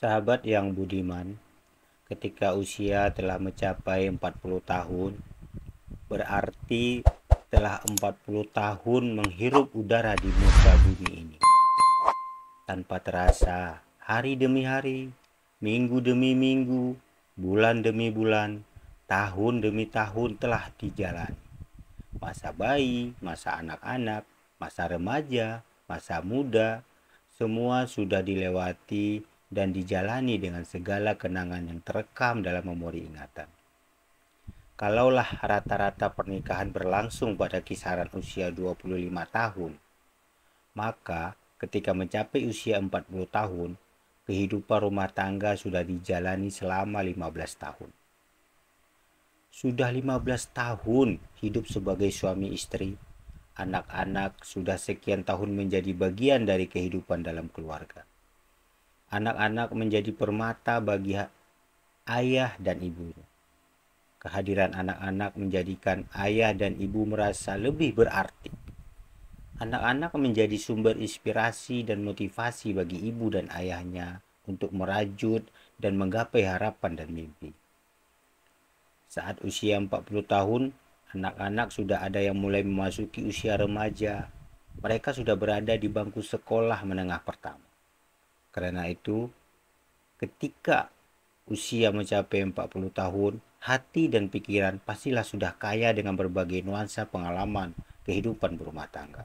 Sahabat yang budiman, ketika usia telah mencapai 40 tahun, berarti telah 40 tahun menghirup udara di muka bumi ini. Tanpa terasa, hari demi hari, minggu demi minggu, bulan demi bulan, tahun demi tahun telah dijalani. Masa bayi, masa anak-anak, masa remaja, masa muda, semua sudah dilewati dan dijalani dengan segala kenangan yang terekam dalam memori ingatan. Kalaulah rata-rata pernikahan berlangsung pada kisaran usia 25 tahun, maka ketika mencapai usia 40 tahun, kehidupan rumah tangga sudah dijalani selama 15 tahun. Sudah 15 tahun hidup sebagai suami istri, anak-anak sudah sekian tahun menjadi bagian dari kehidupan dalam keluarga. Anak-anak menjadi permata bagi ayah dan ibunya. Kehadiran anak-anak menjadikan ayah dan ibu merasa lebih berarti. Anak-anak menjadi sumber inspirasi dan motivasi bagi ibu dan ayahnya untuk merajut dan menggapai harapan dan mimpi. Saat usia 40 tahun, anak-anak sudah ada yang mulai memasuki usia remaja. Mereka sudah berada di bangku sekolah menengah pertama. Karena itu, ketika usia mencapai 40 tahun, hati dan pikiran pastilah sudah kaya dengan berbagai nuansa pengalaman kehidupan berumah tangga.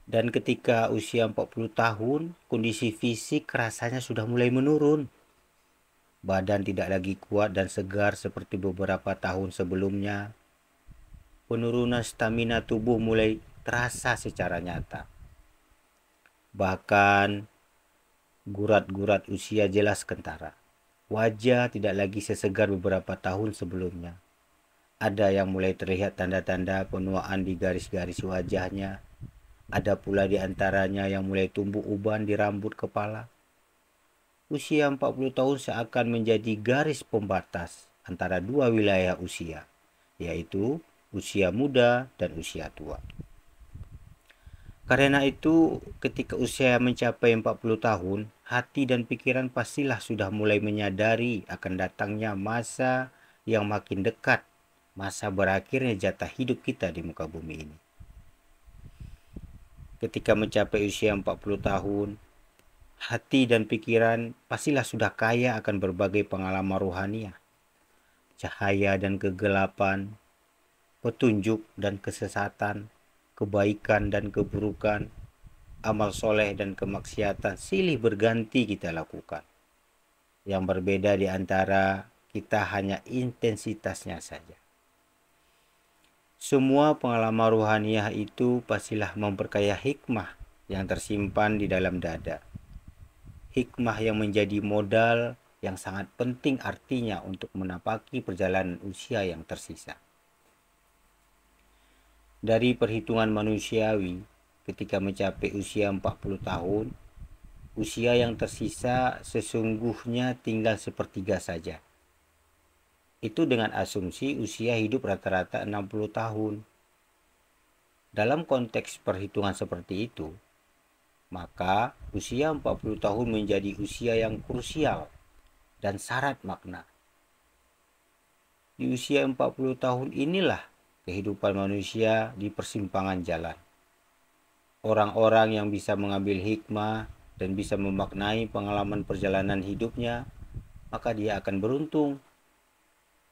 Dan ketika usia 40 tahun, kondisi fisik rasanya sudah mulai menurun. Badan tidak lagi kuat dan segar seperti beberapa tahun sebelumnya. Penurunan stamina tubuh mulai terasa secara nyata. Bahkan gurat-gurat usia jelas kentara. Wajah tidak lagi sesegar beberapa tahun sebelumnya. Ada yang mulai terlihat tanda-tanda penuaan di garis-garis wajahnya. Ada pula di antaranya yang mulai tumbuh uban di rambut kepala. Usia 40 tahun seakan menjadi garis pembatas antara dua wilayah usia, yaitu usia muda dan usia tua. Karena itu, ketika usia mencapai 40 tahun, hati dan pikiran pastilah sudah mulai menyadari akan datangnya masa yang makin dekat, masa berakhirnya jatah hidup kita di muka bumi ini. Ketika mencapai usia 40 tahun, hati dan pikiran pastilah sudah kaya akan berbagai pengalaman ruhaniah, cahaya dan kegelapan, petunjuk dan kesesatan, kebaikan dan keburukan, amal soleh dan kemaksiatan silih berganti kita lakukan. Yang berbeda di antara kita hanya intensitasnya saja. Semua pengalaman ruhaniah itu pastilah memperkaya hikmah yang tersimpan di dalam dada. Hikmah yang menjadi modal yang sangat penting artinya untuk menapaki perjalanan usia yang tersisa. Dari perhitungan manusiawi, ketika mencapai usia 40 tahun, usia yang tersisa sesungguhnya tinggal sepertiga saja. Itu dengan asumsi usia hidup rata-rata 60 tahun. Dalam konteks perhitungan seperti itu, maka usia 40 tahun menjadi usia yang krusial dan syarat makna. Di usia 40 tahun inilah kehidupan manusia di persimpangan jalan. Orang-orang yang bisa mengambil hikmah dan bisa memaknai pengalaman perjalanan hidupnya, maka dia akan beruntung.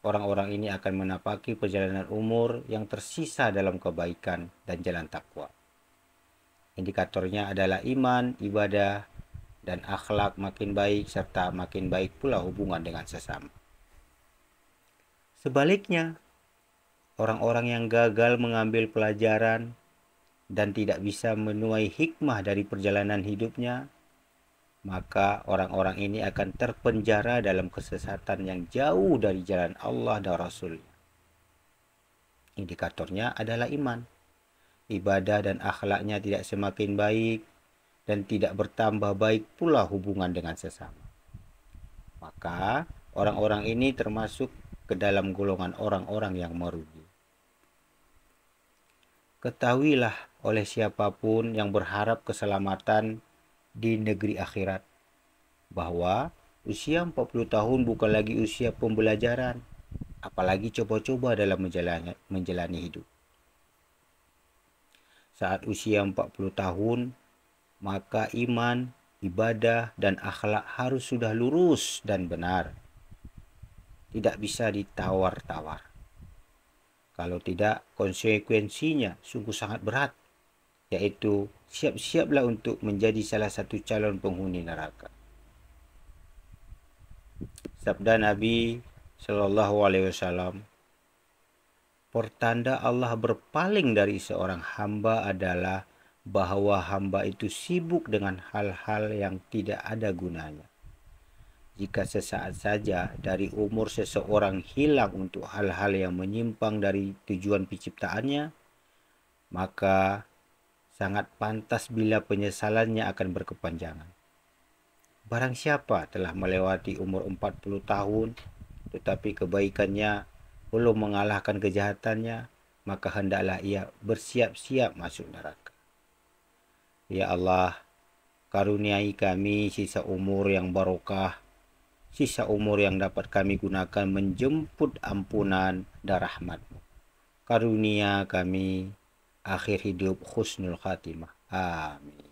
Orang-orang ini akan menapaki perjalanan umur yang tersisa dalam kebaikan dan jalan takwa. Indikatornya adalah iman, ibadah, dan akhlak makin baik serta makin baik pula hubungan dengan sesama. Sebaliknya, orang-orang yang gagal mengambil pelajaran dan tidak bisa menuai hikmah dari perjalanan hidupnya, maka orang-orang ini akan terpenjara dalam kesesatan yang jauh dari jalan Allah dan Rasul-Nya. Indikatornya adalah iman. Ibadah dan akhlaknya tidak semakin baik dan tidak bertambah baik pula hubungan dengan sesama. Maka orang-orang ini termasuk ke dalam golongan orang-orang yang merugi. Ketahuilah oleh siapapun yang berharap keselamatan di negeri akhirat, bahwa usia 40 tahun bukan lagi usia pembelajaran, apalagi coba-coba dalam menjalani hidup. Saat usia 40 tahun, maka iman, ibadah, dan akhlak harus sudah lurus dan benar. Tidak bisa ditawar-tawar. Kalau tidak, konsekuensinya sungguh sangat berat, yaitu siap-siaplah untuk menjadi salah satu calon penghuni neraka. Sabda Nabi Shallallahu Alaihi Wasallam, pertanda Allah berpaling dari seorang hamba adalah bahwa hamba itu sibuk dengan hal-hal yang tidak ada gunanya. Jika sesaat saja dari umur seseorang hilang untuk hal-hal yang menyimpang dari tujuan penciptaannya, maka sangat pantas bila penyesalannya akan berkepanjangan. Barang siapa telah melewati umur 40 tahun, tetapi kebaikannya belum mengalahkan kejahatannya, maka hendaklah ia bersiap-siap masuk neraka. Ya Allah, karuniai kami sisa umur yang barokah, sisa umur yang dapat kami gunakan menjemput ampunan dan rahmat-Mu. Karunia kami akhir hidup husnul khatimah. Amin.